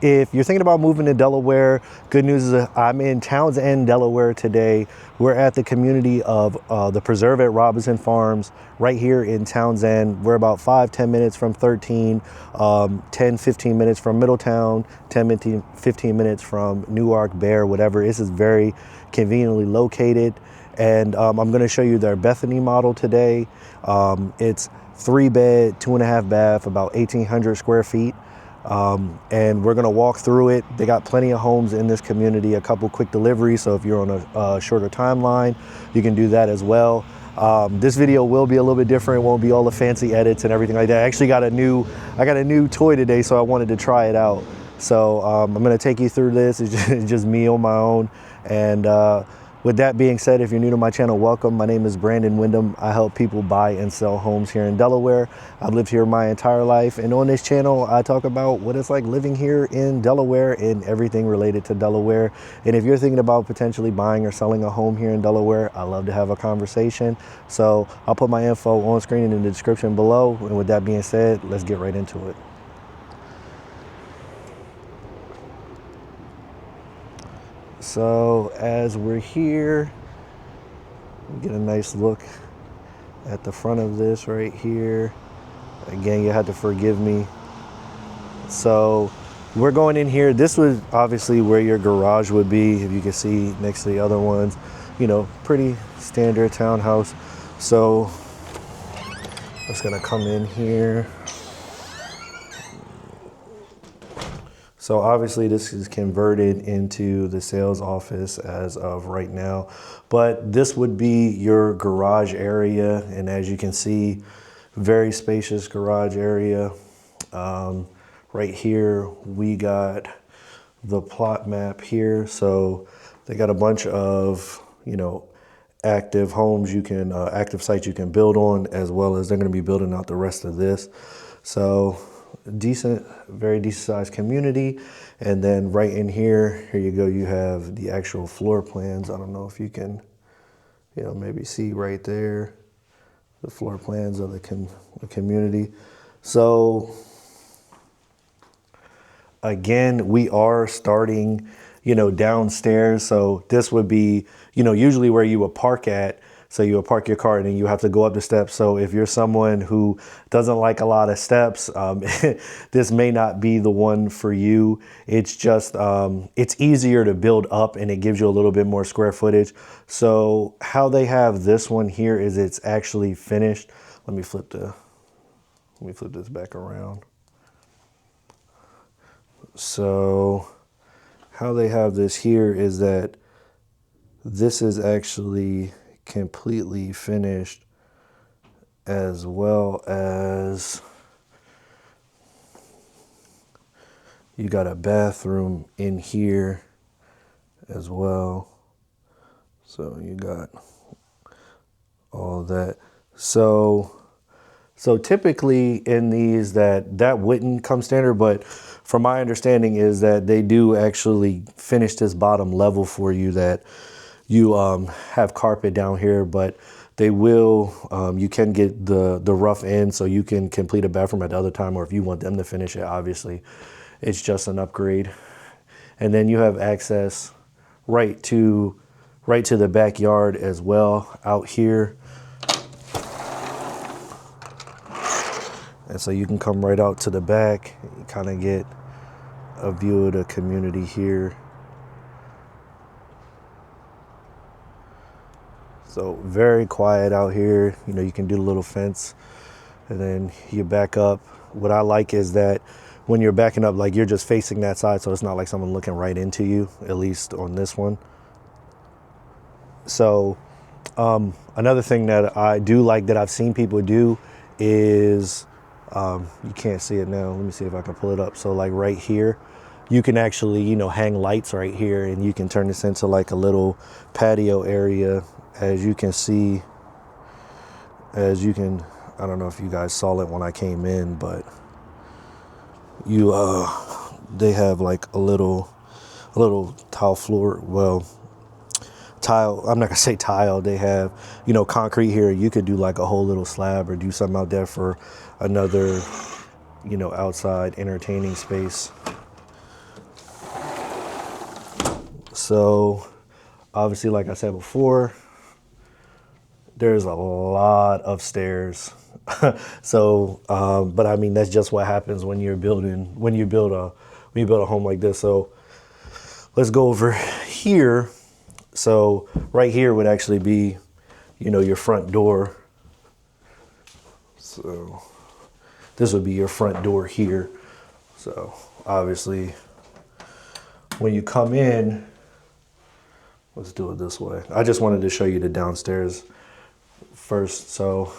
If you're thinking about moving to Delaware, good news is I'm in Townsend, Delaware today. We're at the community of the Preserve at Robinson Farms right here in Townsend. We're about 5-10 minutes from 13, 10-15 minutes from Middletown, 10-15 minutes from Newark, Bear, whatever. This is very conveniently located. And I'm going to show you their Bethany model today. It's 3-bed, 2.5 bath, about 1,800 square feet. And we're gonna walk through it. They got plenty of homes in this community, a couple quick deliveries. So if you're on a shorter timeline, you can do that as well. This video will be a little bit different. It won't be all the fancy edits and everything like that. I actually got a new toy today, so I wanted to try it out. So I'm gonna take you through this. It's just me on my own. And with that being said, if you're new to my channel, welcome. My name is Brandon Windom. I help people buy and sell homes here in Delaware. I've lived here my entire life, and on this channel, I talk about what it's like living here in Delaware and everything related to Delaware. And if you're thinking about potentially buying or selling a home here in Delaware, I love to have a conversation. So I'll put my info on screen and in the description below. And with that being said, let's get right into it. So as we're here, we get a nice look at the front of this right here. Again, you have to forgive me. So we're going in here. This was obviously where your garage would be, if you can see next to the other ones. You know, pretty standard townhouse. So I'm just gonna come in here. So obviously this is converted into the sales office as of right now, but this would be your garage area. And as you can see, very spacious garage area. Right here, we got the plot map here. So they got a bunch of, you know, active homes you can, active sites you can build on, as well as they're gonna be building out the rest of this. So decent, very decent sized community. And then right in here you go, you have the actual floor plans. I don't know if you can, you know, maybe see right there the floor plans of the community. So again, we are starting, you know, downstairs. So this would be, you know, usually where you would park at. So you would park your car and then you have to go up the steps. So if you're someone who doesn't like a lot of steps, this may not be the one for you. It's just, it's easier to build up and it gives you a little bit more square footage. So how they have this one here is it's actually finished. Let me flip this back around. So how they have this here is that this is actually completely finished, as well as you got a bathroom in here as well. So you got all that. So typically in these that wouldn't come standard, but from my understanding is that they do actually finish this bottom level for you, that you have carpet down here, but they will, you can get the rough end, so you can complete a bathroom at the other time, or if you want them to finish it, obviously it's just an upgrade. And then you have access right to the backyard as well out here. And so you can come right out to the back and kind of get a view of the community here. So very quiet out here. You know, you can do the little fence and then you back up. What I like is that when you're backing up, like you're just facing that side, so it's not like someone looking right into you, at least on this one. So another thing that I do like that I've seen people do is, you can't see it now. Let me see if I can pull it up. So like right here, you can actually, you know, hang lights right here and you can turn this into like a little patio area. As you can see, I don't know if you guys saw it when I came in, but they have like a little tile floor. Well, tile, I'm not gonna say tile. They have, you know, concrete here. You could do like a whole little slab or do something out there for another, you know, outside entertaining space. So obviously, like I said before, there's a lot of stairs. So, but I mean, that's just what happens when you're building, when you build a home like this. So let's go over here. So right here would actually be, you know, your front door. So this would be your front door here. So obviously when you come in, let's do it this way. I just wanted to show you the downstairs first. So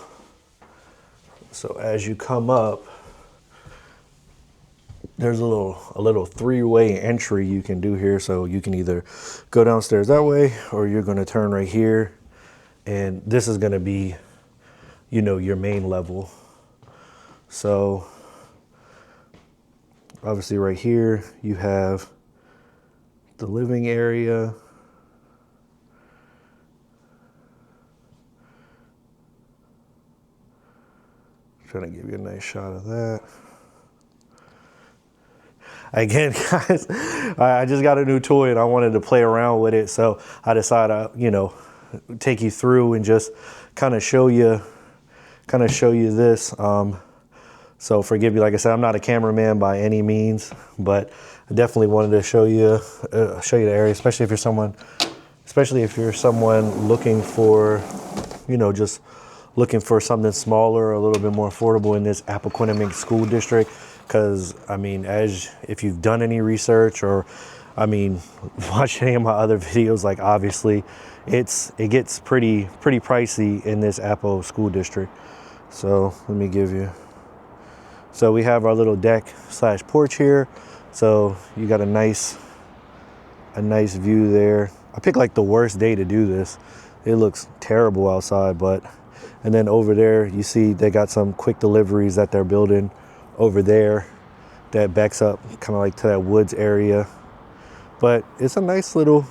as you come up, there's a little three-way entry you can do here. So you can either go downstairs that way, or you're going to turn right here, and this is going to be, you know, your main level. So obviously right here you have the living area. Trying to give you a nice shot of that. Again, guys, I just got a new toy and I wanted to play around with it, so I decided to, you know, take you through and just kind of show you this. So forgive me, like I said, I'm not a cameraman by any means, but I definitely wanted to show you the area, especially if you're someone looking for, you know, just looking for something smaller, a little bit more affordable in this Appoquinimink School District. Because, I mean, if you've done any research, or, I mean, watch any of my other videos, like obviously it gets pretty pricey in this Appo School District. So let me give you, so we have our little deck / porch here. So you got a nice view there. I picked like the worst day to do this. It looks terrible outside, and then over there, you see they got some quick deliveries that they're building over there that backs up kind of like to that woods area. But it's a nice little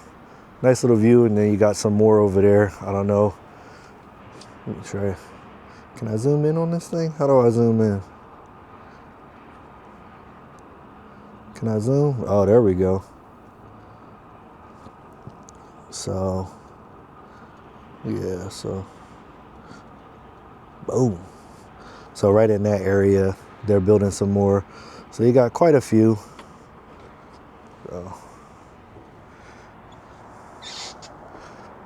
view. And then you got some more over there. I don't know. Let me try. Can I zoom in on this thing? How do I zoom in? Can I zoom? Oh, there we go. So, yeah, so, boom. So right in that area, they're building some more. So you got quite a few. So,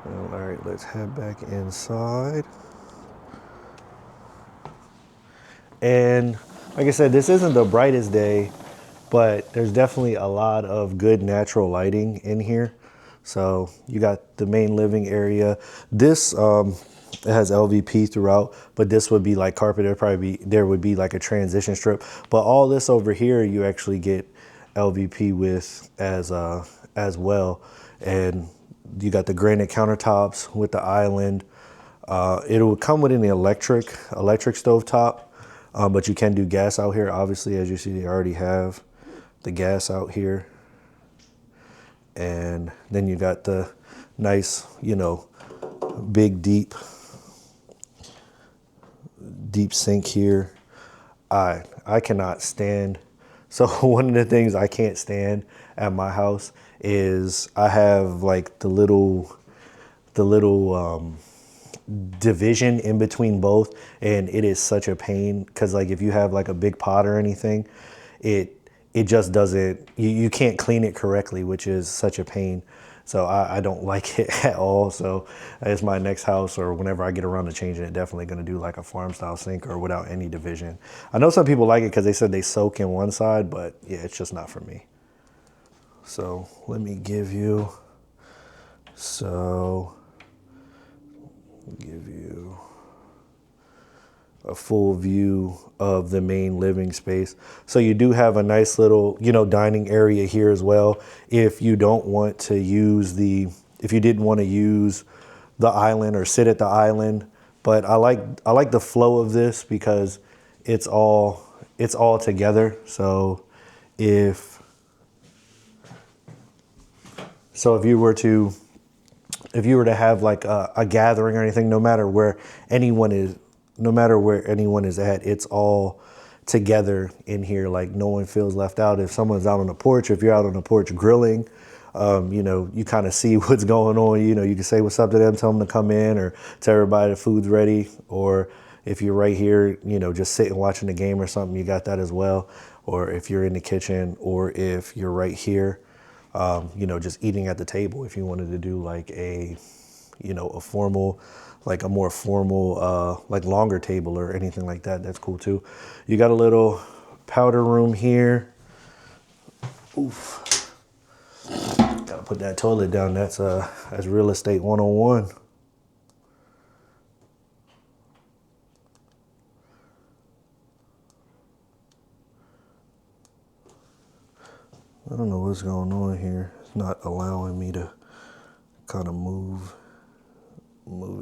all right, let's head back inside. And like I said, this isn't the brightest day, but there's definitely a lot of good natural lighting in here. So you got the main living area. This it has LVP throughout, but this would be like carpet. There would be like a transition strip. But all this over here, you actually get LVP with as well. And you got the granite countertops with the island. It will come with an electric stove top, but you can do gas out here. Obviously, as you see, they already have the gas out here. And then you got the nice, you know, big deep sink here. I cannot stand. So one of the things I can't stand at my house is I have like the little division in between both, and it is such a pain because like if you have like a big pot or anything, it just doesn't, you can't clean it correctly, which is such a pain. So I don't like it at all. So it's my next house, or whenever I get around to changing it, definitely going to do like a farm style sink or without any division. I know some people like it because they said they soak in one side, but yeah, it's just not for me. So let me give you, a full view of the main living space. So you do have a nice little, you know, dining area here as well. If you don't want to use if you didn't want to use the island or sit at the island, but I like the flow of this because it's all together. So if you were to have like a gathering or anything, no matter where anyone is at, it's all together in here. Like no one feels left out. If someone's out on the porch, if you're out on the porch grilling, You know, you kind of see what's going on. You know, you can say what's up to them, tell them to come in, or tell everybody the food's ready. Or if you're right here, you know, just sitting watching the game or something, you got that as well. Or if you're in the kitchen, or if you're right here, you know, just eating at the table. If you wanted to do like a, you know, a formal, like a more formal, like longer table or anything like that, that's cool too. You got a little powder room here. Oof. Gotta put that toilet down. That's real estate 101. I don't know what's going on here. It's not allowing me to kind of move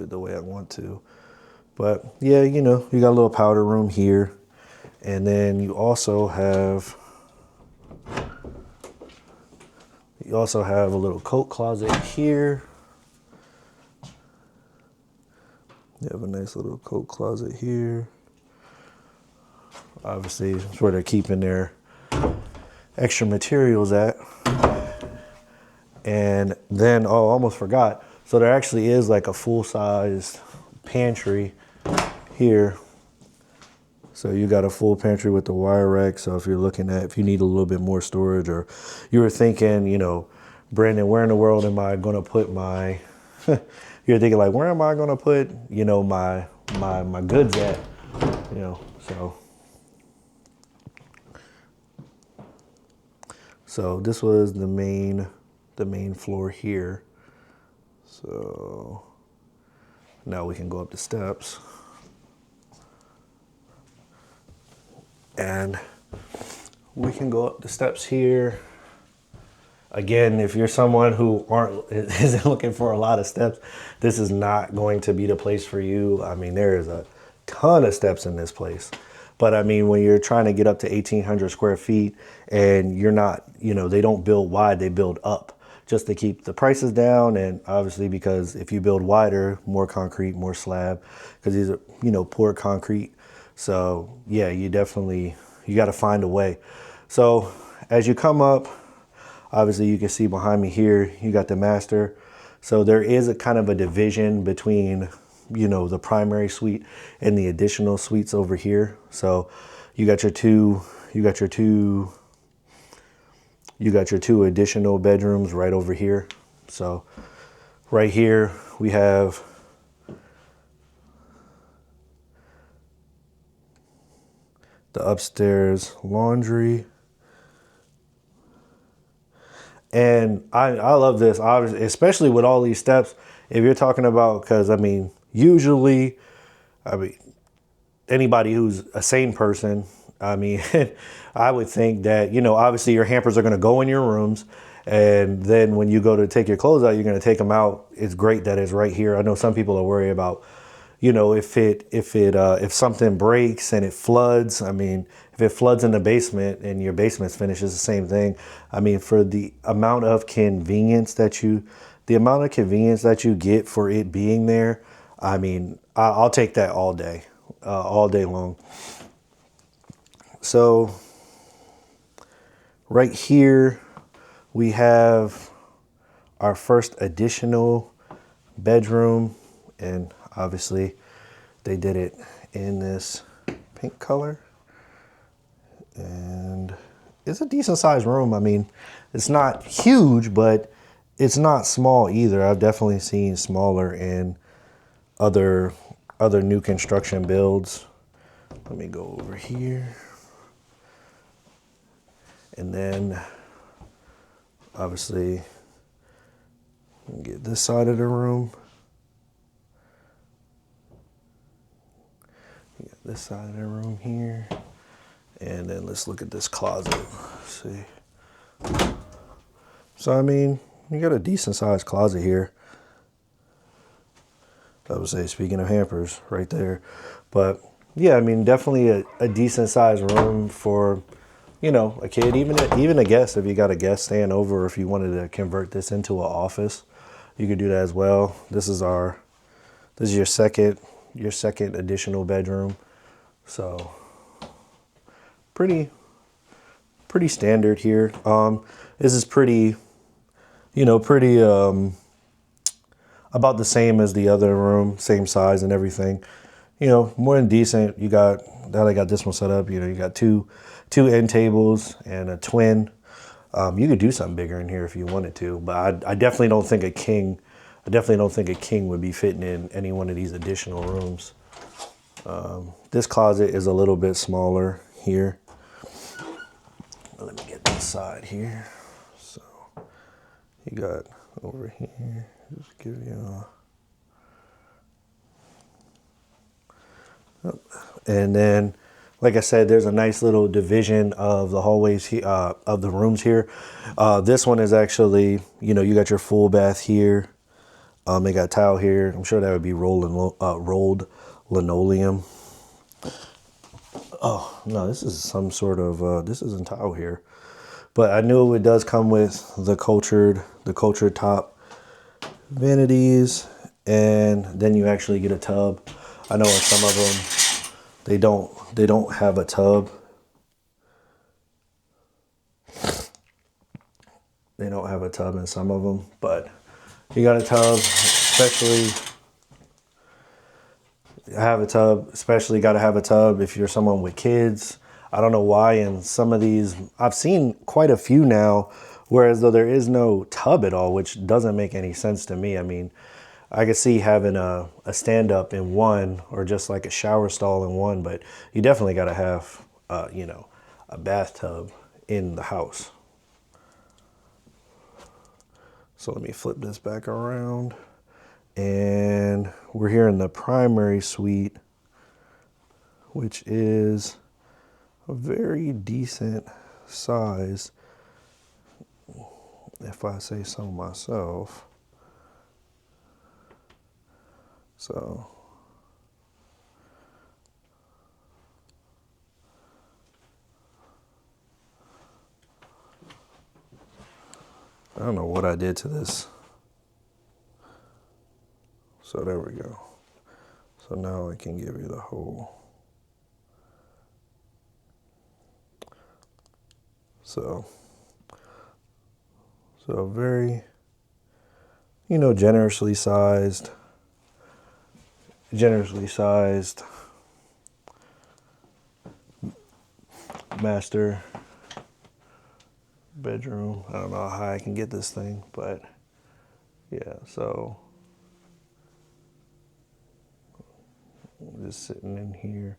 it the way I want to. But yeah, you know, you got a little powder room here. And then you also have a little coat closet here. You have a nice little coat closet here. Obviously, it's where they're keeping their extra materials at. And then, oh, I almost forgot. So there actually is like a full-sized pantry here. So you got a full pantry with the wire rack. So if you're looking at, if you need a little bit more storage, or you were thinking, you know, Brandon, where in the world am I going to put my, you're thinking like, where am I going to put, you know, my goods at, you know, so this was the main floor here. So now we can go up the steps. And we can go up the steps here. Again, if you're someone who isn't looking for a lot of steps, this is not going to be the place for you. I mean, there is a ton of steps in this place. But I mean, when you're trying to get up to 1,800 square feet and you're not, you know, they don't build wide, they build up just to keep the prices down. And obviously, because if you build wider, more concrete, more slab, because these are, you know, poured concrete. So yeah, you got to find a way. So as you come up, obviously you can see behind me here, you got the master. So there is a kind of a division between, you know, the primary suite and the additional suites over here. So you got your two additional bedrooms right over here. So right here we have the upstairs laundry. And I love this, obviously, especially with all these steps. If you're talking about, because I mean, usually, anybody who's a sane person, I mean, I would think that, you know, obviously your hampers are going to go in your rooms. And then when you go to take your clothes out, you're going to take them out. It's great that it's right here. I know some people are worried about, you know, if something breaks and it floods. I mean, if it floods in the basement and your basement's finished, it's the same thing. I mean, for the amount of convenience that you get for it being there, I mean, I'll take that all day long. So right here, we have our first additional bedroom, and obviously they did it in this pink color, and it's a decent sized room. I mean, it's not huge, but it's not small either. I've definitely seen smaller in other new construction builds. Let me go over here. And then obviously get this side of the room. You got this side of the room here. And then let's look at this closet. Let's see. So I mean, you got a decent sized closet here. I would say, speaking of hampers, right there. But yeah, I mean, definitely a decent sized room for, you know, a kid, even a guest. If you got a guest staying over, or if you wanted to convert this into an office, you could do that as well. This is your second additional bedroom. So pretty standard here. This is pretty pretty about the same as the other room, same size and everything. More than decent. You got that. I got this one set up. You got two end tables and a twin. You could do something bigger in here if you wanted to, but I definitely don't think a king. I definitely don't think a king would be fitting in any one of these additional rooms. This closet is a little bit smaller here. Let me get this side here. So you got over here. Just give you a... And then, like I said, there's a nice little division of the hallways of the rooms here. This one is actually, you got your full bath here. They got tile here. I'm sure that would be rolled linoleum. Oh no, this is some sort of this isn't tile here, but I knew it does come with the cultured top vanities, and then you actually get a tub. I know in some of them they don't have a tub. They don't have a tub in some of them, but you got a tub, especially. Have a tub, especially got to have a tub if you're someone with kids. I don't know why in some of these, I've seen quite a few now, whereas though there is no tub at all, which doesn't make any sense to me. I mean, I could see having a stand-up in one or just like a shower stall in one, but you definitely got to have, a bathtub in the house. So let me flip this back around. And we're here in the primary suite, which is a very decent size, if I say so myself. So I don't know what I did to this. So there we go. So now I can give you the whole. So very, generously sized master bedroom. I don't know how I can get this thing, but yeah, so just sitting in here.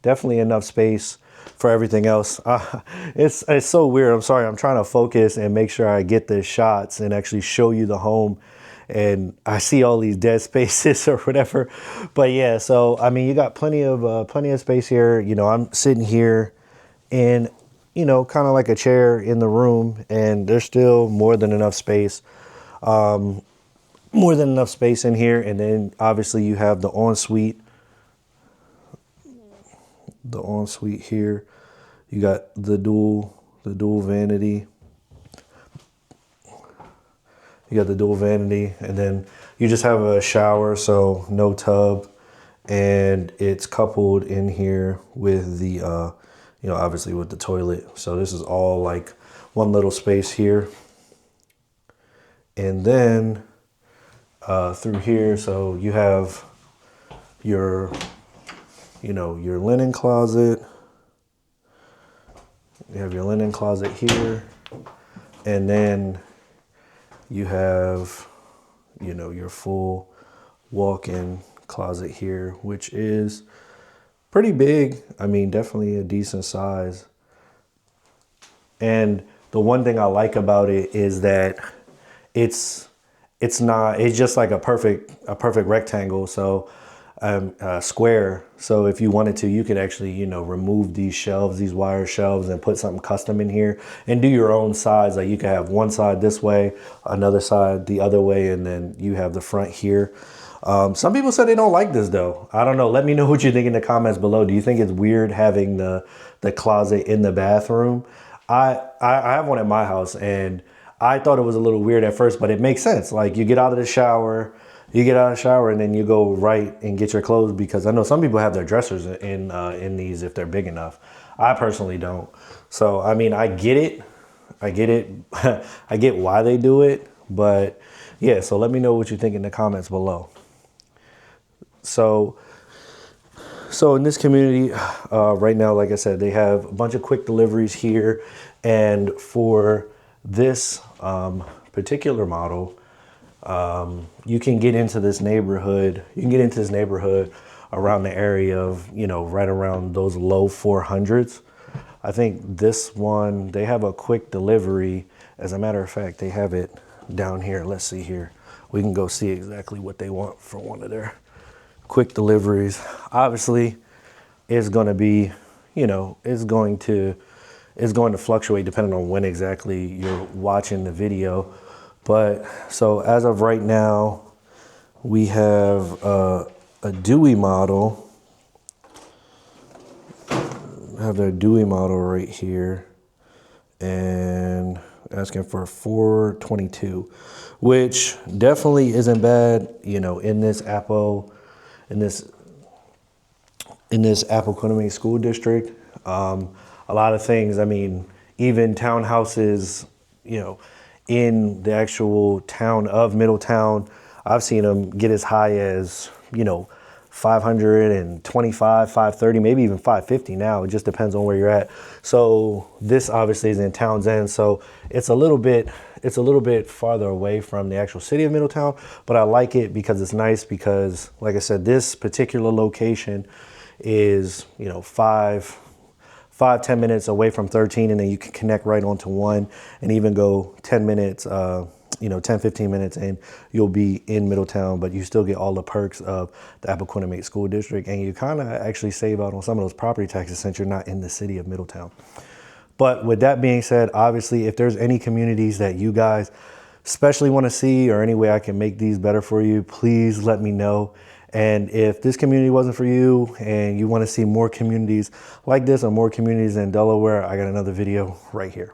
Definitely enough space for everything else. It's so weird. I'm sorry. I'm trying to focus and make sure I get the shots and actually show you the home. And I see all these dead spaces or whatever. But yeah, so I mean, you got plenty of space here. I'm sitting here in, kind of like a chair in the room, and there's still more than enough space. More than enough space in here. And then obviously you have the ensuite. The ensuite here. You got the dual vanity. You got the dual vanity, and then you just have a shower, so no tub, and it's coupled in here with the, obviously with the toilet. So this is all like one little space here, and then through here, so you have your your linen closet. You have your linen closet here, and then you have, your full walk-in closet here, which is pretty big. I mean, definitely a decent size. And the one thing I like about it is that it's just like a perfect rectangle. So square. So if you wanted to, you could actually, remove these shelves, these wire shelves, and put something custom in here and do your own size. Like you could have one side this way, another side the other way, and then you have the front here. Some people said they don't like this though. I don't know. Let me know what you think in the comments below. Do you think it's weird having the closet in the bathroom? I have one at my house, and I thought it was a little weird at first, but it makes sense. Like you get out of the shower, and then you go right and get your clothes, because I know some people have their dressers in these if they're big enough. I personally don't. So, I mean, I get it. I get why they do it, But yeah, so let me know what you think in the comments below. So in this community right now, like I said, they have a bunch of quick deliveries here. And for this particular model, you can get into this neighborhood. You can get into this neighborhood around the area of, you know, right around those low 400s. I think this one, they have a quick delivery. As a matter of fact, they have it down here. Let's see here. We can go see exactly what they want for one of their quick deliveries. Obviously, it's going to be, you know, it's going to fluctuate depending on when exactly you're watching the video. But so as of right now, we have a Dewey model. I have their Dewey model right here, and asking for 422, which definitely isn't bad, you know, in this Appoquinimink School District. A lot of things, I mean, even townhouses, you know, in the actual town of Middletown, I've seen them get as high as, you know, 525, 530, maybe even 550 now. It just depends on where you're at. So this obviously is in Townsend, so it's a little bit farther away from the actual city of Middletown, but I like it because it's nice because, like I said, this particular location is, you know, 10 minutes away from 13, and then you can connect right onto 1 and even go 10 minutes, you know, 10, 15 minutes, and you'll be in Middletown, but you still get all the perks of the Appoquinimink School District, and you kind of actually save out on some of those property taxes since you're not in the city of Middletown. But with that being said, obviously, if there's any communities that you guys especially want to see or any way I can make these better for you, please let me know. And if this community wasn't for you and you want to see more communities like this or more communities in Delaware, I got another video right here.